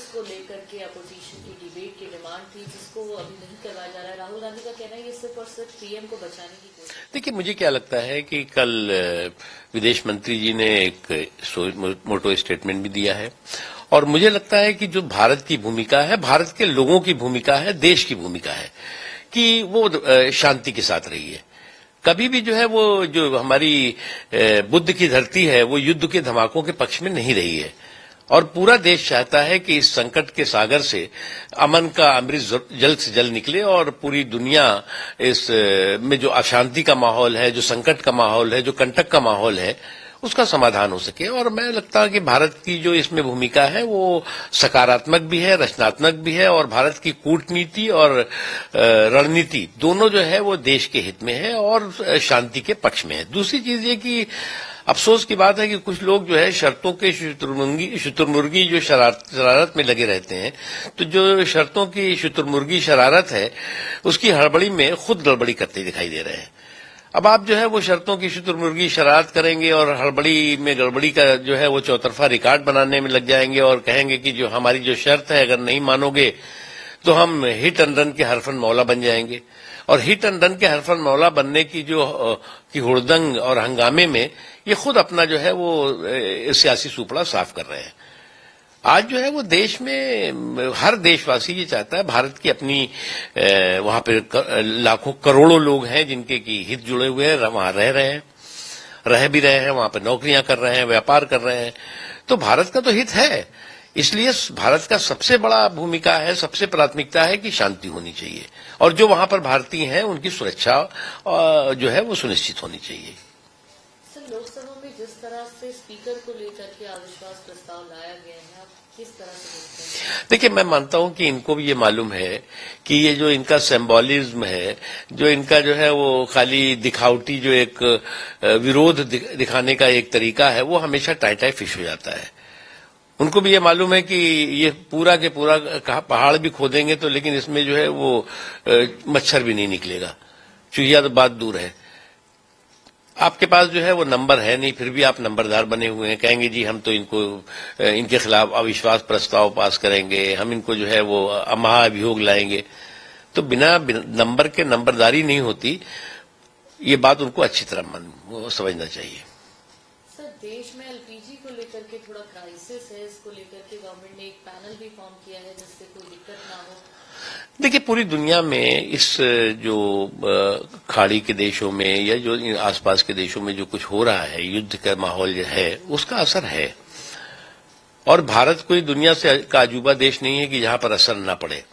Census को लेकर के अपोजिशन की डिबेट की डिमांड थी, जिसको वो अभी नहीं करवाया जा रहा है। राहुल गांधी का कहना है ये सिर्फ और सिर्फ पीएम को बचाने की कोशिश। देखिए, मुझे क्या लगता है कि कल विदेश मंत्री जी ने एक मोटो स्टेटमेंट भी दिया है, और मुझे लगता है कि जो भारत की भूमिका है, भारत के लोगों की भूमिका है, देश की भूमिका है कि वो शांति के साथ रही है। कभी भी जो है वो जो हमारी बुद्ध की धरती है वो युद्ध के धमाकों के पक्ष में नहीं रही है, और पूरा देश चाहता है कि इस संकट के सागर से अमन का अमृत जल्द से जल्द निकले और पूरी दुनिया इस में जो अशांति का माहौल है, जो संकट का माहौल है, जो कंटक का माहौल है, उसका समाधान हो सके। और मैं लगता है कि भारत की जो इसमें भूमिका है वो सकारात्मक भी है, रचनात्मक भी है, और भारत की कूटनीति और रणनीति दोनों जो है वो देश के हित में है और शांति के पक्ष में है। दूसरी चीज ये कि अफसोस की बात है कि कुछ लोग जो है शर्तों के शुतुरमुर्गी जो शरारत में लगे रहते हैं, तो जो शर्तों की शुतुरमुर्गी शरारत है उसकी हड़बड़ी में खुद गड़बड़ी करते दिखाई दे रहे हैं। अब आप जो है वो शर्तों की शुतुरमुर्गी शरारत करेंगे और हड़बड़ी में गड़बड़ी का जो है वो चौतरफा रिकॉर्ड बनाने में लग जाएंगे और कहेंगे कि जो हमारी जो शर्त है अगर नहीं मानोगे तो हम हिट एंड रन के हरफन मौला बन जाएंगे। और हिट एंड रन के हरफन मौला बनने की जो की हुड़दंग और हंगामे में ये खुद अपना जो है वो सियासी सुपड़ा साफ कर रहे हैं। आज जो है वो देश में हर देशवासी ये चाहता है, भारत की अपनी वहां पे लाखों करोड़ों लोग हैं जिनके की हित जुड़े हुए हैं, वहां रह भी रहे हैं, वहां पे नौकरियां कर रहे हैं, व्यापार कर रहे हैं, तो भारत का तो हित है। इसलिए भारत का सबसे बड़ा भूमिका है, सबसे प्राथमिकता है कि शांति होनी चाहिए, और जो वहां पर भारतीय हैं उनकी सुरक्षा जो है वो सुनिश्चित होनी चाहिए। सर, लोकसभा में जिस तरह से स्पीकर को लेकर के अविश्वास प्रस्ताव लाया गया है, आप किस तरह से देखते हैं? देखिए, मैं मानता हूं कि इनको भी ये मालूम है कि ये जो इनका सिंबॉलिज्म है, जो इनका जो है वो खाली दिखावटी जो एक विरोध दिखाने का एक तरीका है, वो हमेशा टाई फिश हो जाता है। उनको भी ये मालूम है कि ये पूरा के पूरा पहाड़ भी खोदेंगे तो लेकिन इसमें जो है वो मच्छर भी नहीं निकलेगा, चूहिया तो बात दूर है। आपके पास जो है वो नंबर है नहीं, फिर भी आप नंबरदार बने हुए हैं, कहेंगे जी हम तो इनके खिलाफ अविश्वास प्रस्ताव पास करेंगे, हम इनको जो है वो महाअभियोग लाएंगे। तो बिना नंबर के नंबरदारी नहीं होती, ये बात उनको अच्छी तरह समझना चाहिए। सर, देश में एलपीजी को लेकर के थोड़ा क्राइसिस है, इसको लेकर के गवर्नमेंट ने एक पैनल भी फॉर्म किया है जिससे कोई दिक्कत ना हो। देखिए, पूरी दुनिया में इस जो खाड़ी के देशों में या जो आसपास के देशों में जो कुछ हो रहा है, युद्ध का माहौल जो है, उसका असर है, और भारत कोई दुनिया से का अजूबा देश नहीं है कि जहां पर असर न पड़े।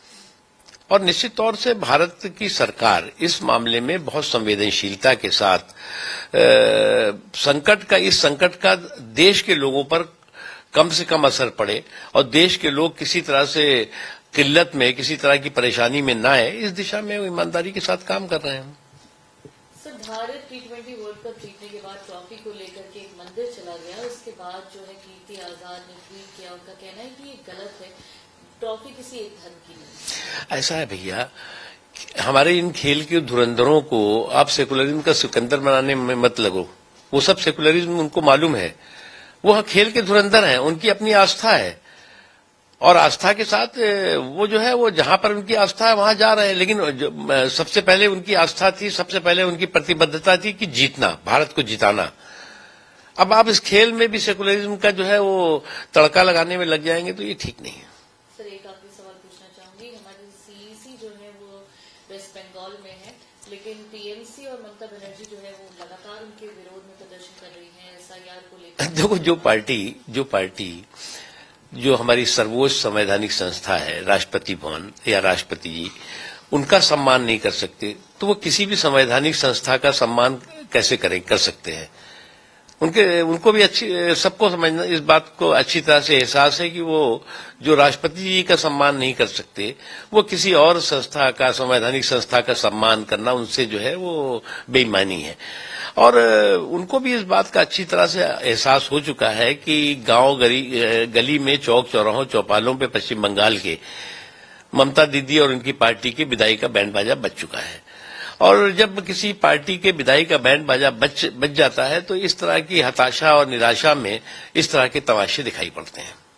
और निश्चित तौर से भारत की सरकार इस मामले में बहुत संवेदनशीलता के साथ इस संकट का देश के लोगों पर कम से कम असर पड़े और देश के लोग किसी तरह से किल्लत में, किसी तरह की परेशानी में ना आए, इस दिशा में वो ईमानदारी के साथ काम कर रहे हैं। Sir, Bharat T20 world cup जीतने के बाद ट्रॉफी को लेकर के एक मंदिर चला गया, उसके बाद जो है कीर्ति आजाद ने ट्वीट किया, उनका कहना है कि ये गलत है, ट्रॉफी किसी एक धर्म की नहीं। ऐसा है भैया, हमारे इन खेल के धुरंधरों को आप सेकुलरिज्म का सिकंदर बनाने में मत लगो। वो सब सेकुलरिज्म उनको मालूम है, वो खेल के धुरंधर हैं, उनकी अपनी आस्था है, और आस्था के साथ वो जो है वो जहां पर उनकी आस्था है वहां जा रहे हैं। लेकिन सबसे पहले उनकी आस्था थी, सबसे पहले उनकी प्रतिबद्धता थी कि जीतना, भारत को जिताना। अब आप इस खेल में भी सेकुलरिज्म का जो है वो तड़का लगाने में लग जाएंगे तो ये ठीक नहीं है। सर, एक आखिरी सवाल पूछना चाहूंगी। हमारी सीईसी जो है वो वेस्ट बंगाल में है, लेकिन टीएमसी और ममता बनर्जी जो है वो लगातार उनके विरोध में प्रदर्शन कर रही है एसआईआर को लेकर। देखो, जो पार्टी जो हमारी सर्वोच्च संवैधानिक संस्था है, राष्ट्रपति भवन या राष्ट्रपति जी, उनका सम्मान नहीं कर सकते तो वो किसी भी संवैधानिक संस्था का सम्मान कैसे कर सकते हैं? उनको भी सबको समझना, इस बात को अच्छी तरह से एहसास है कि वो जो राष्ट्रपति जी का सम्मान नहीं कर सकते, वो किसी और संस्था का, संवैधानिक संस्था का सम्मान करना उनसे जो है वो बेईमानी है। और उनको भी इस बात का अच्छी तरह से एहसास हो चुका है कि गांव गली में, चौक चौराहों चौपालों पे पश्चिम बंगाल के ममता दीदी और उनकी पार्टी के विदाई का बैंड बाजा बज चुका है। और जब किसी पार्टी के विदाई का बैंड बाजा बज जाता है तो इस तरह की हताशा और निराशा में इस तरह के तमाशे दिखाई पड़ते हैं।